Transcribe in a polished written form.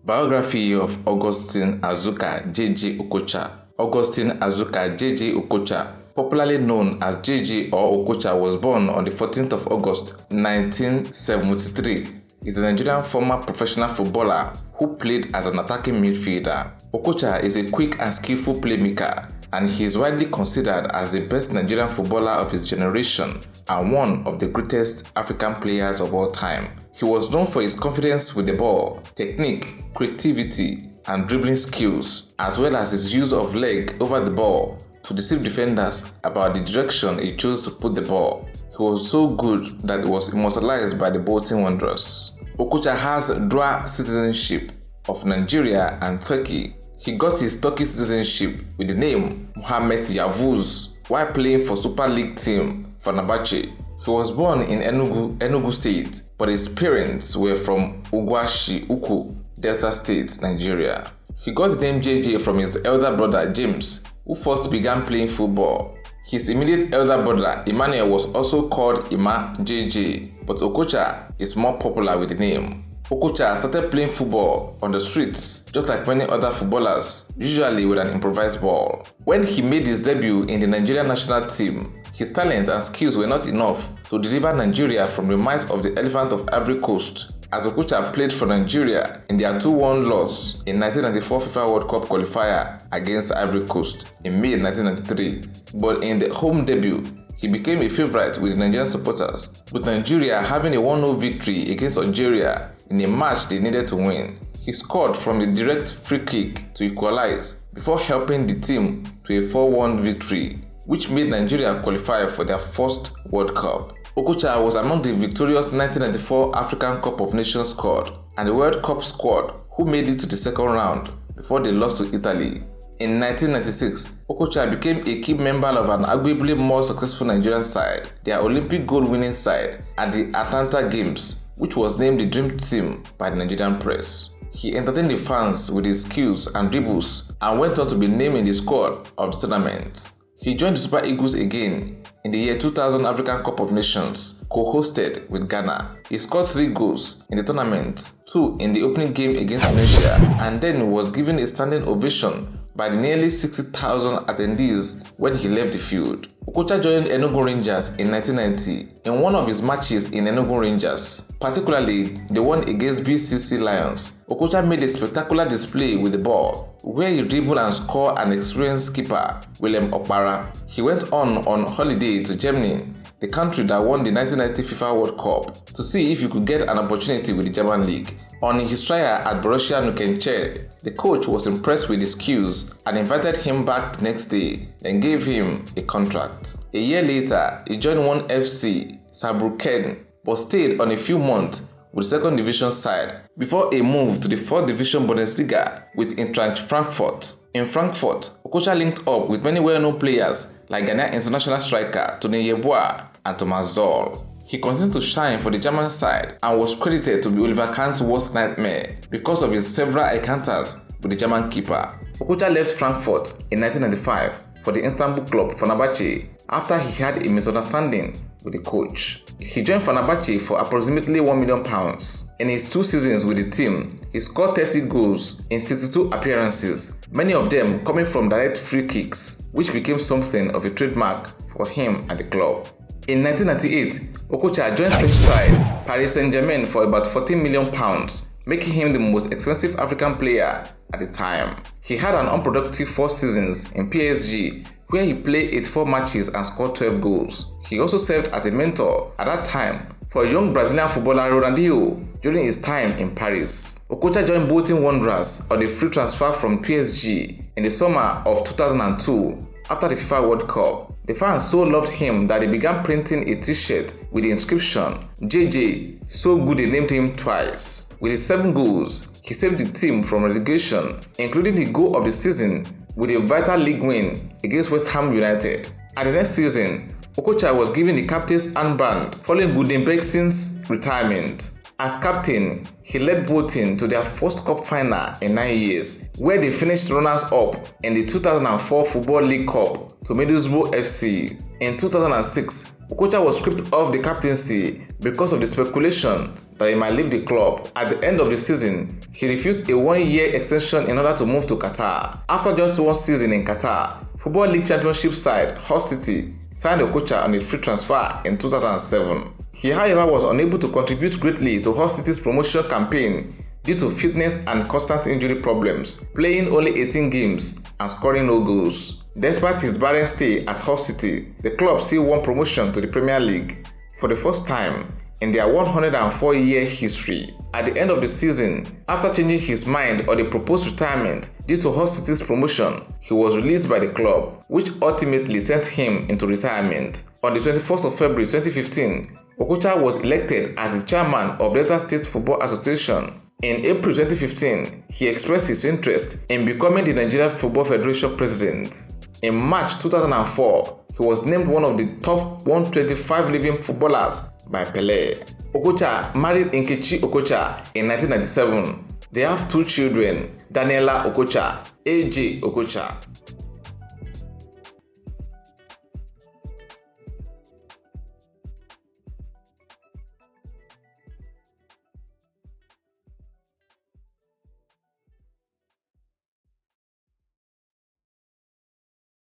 Biography of Augustine Azuka J.J. Okocha. Augustine Azuka J.J. Okocha, popularly known as J.J. or Okocha, was born on the 14th of August 1973. Is a Nigerian former professional footballer who played as an attacking midfielder. Okocha is a quick and skillful playmaker, and he is widely considered as the best Nigerian footballer of his generation and one of the greatest African players of all time. He was known for his confidence with the ball, technique, creativity, and dribbling skills, as well as his use of leg over the ball to deceive defenders about the direction he chose to put the ball. He was so good that it was immortalized by the Bolton Wanderers. Okocha has dual citizenship of Nigeria and Turkey. He got his Turkish citizenship with the name Mohamed Yavuz while playing for Super League team Fenerbahce. He was born in Enugu State, but his parents were from Ugwashi Uku, Delta State, Nigeria. He got the name JJ from his elder brother James, who first began playing football. His immediate elder brother Emmanuel was also called Ima JJ, but Okocha is more popular with the name. Okocha started playing football on the streets, just like many other footballers, usually with an improvised ball. When he made his debut in the Nigerian national team, his talent and skills were not enough to deliver Nigeria from the might of the Elephant of Ivory Coast, as Okocha played for Nigeria in their 2-1 loss in 1994 FIFA World Cup qualifier against Ivory Coast in May 1993. But in the home debut, he became a favorite with Nigerian supporters, with Nigeria having a 1-0 victory against Algeria in a match they needed to win. He scored from a direct free kick to equalize before helping the team to a 4-1 victory, which made Nigeria qualify for their first World Cup. Okocha was among the victorious 1994 African Cup of Nations squad and the World Cup squad who made it to the second round before they lost to Italy. In 1996, Okocha became a key member of an arguably more successful Nigerian side, their Olympic gold-winning side at the Atlanta Games, which was named the Dream Team by the Nigerian press. He entertained the fans with his skills and dribbles and went on to be named in the squad of the tournament. He joined the Super Eagles again in the year 2000 African Cup of Nations, co-hosted with Ghana. He scored 3 goals in the tournament, 2 in the opening game against Tunisia, and then was given a standing ovation by the nearly 60,000 attendees when he left the field. Okocha joined Enugu Rangers in 1990 in one of his matches in Enugu Rangers, particularly the one against BCC Lions. Okocha made a spectacular display with the ball, where he dribbled and scored an experienced keeper, William Okpara. He went on holiday to Germany, the country that won the 1990 FIFA World Cup, to see if he could get an opportunity with the German league. On his trial at Borussia Nürnberg, the coach was impressed with his skills and invited him back the next day and gave him a contract. A year later, he joined 1 FC Saarbrücken, but stayed on a few months with the 2nd division side before a move to the 4th division Bundesliga with Eintracht Frankfurt. In Frankfurt, Okocha linked up with many well-known players like Ghanaian international striker Tony Yeboah and Thomas Doll. He continued to shine for the German side and was credited to be Oliver Kahn's worst nightmare because of his several encounters with the German keeper. Okocha left Frankfurt in 1995 for the Istanbul club Fenerbahce after he had a misunderstanding with the coach. He joined Fenerbahce for approximately £1 million. In his 2 seasons with the team, he scored 30 goals in 62 appearances, many of them coming from direct free kicks, which became something of a trademark for him at the club. In 1998, Okocha joined French side Paris Saint-Germain for about £14 million, making him the most expensive African player at the time. He had an unproductive 4 seasons in PSG, where he played 84 matches and scored 12 goals. He also served as a mentor at that time for young Brazilian footballer Ronaldinho during his time in Paris. Okocha joined Bolton Wanderers on a free transfer from PSG in the summer of 2002 after the FIFA World Cup. The fans so loved him that they began printing a t-shirt with the inscription JJ, so good they named him twice. With his 7 goals, he saved the team from relegation, including the goal of the season with a vital league win against West Ham United. At the next season, Okocha was given the captain's armband following Gudenbergsen's retirement. As captain, he led Bolton to their first cup final in 9 years, where they finished runners-up in the 2004 Football League Cup to Middlesbrough FC. In 2006, Okocha was stripped of the captaincy because of the speculation that he might leave the club. At the end of the season, he refused a 1-year extension in order to move to Qatar. After just one season in Qatar, Football League Championship side Hull City signed Okocha on a free transfer in 2007. He, however, was unable to contribute greatly to Hull City's promotion campaign due to fitness and constant injury problems, playing only 18 games and scoring no goals. Despite his barren stay at Hull City, the club still won promotion to the Premier League for the first time in their 104-year history. At the end of the season, after changing his mind on the proposed retirement due to Hull City's promotion, he was released by the club, which ultimately sent him into retirement. On the 21st of February 2015, Okocha was elected as the chairman of Delta State Football Association. In April 2015, he expressed his interest in becoming the Nigeria Football Federation president. In March 2004, he was named one of the top 125 living footballers by Pelé. Okocha married Nkechi Okocha in 1997. They have 2 children, Daniela Okocha, AJ Okocha.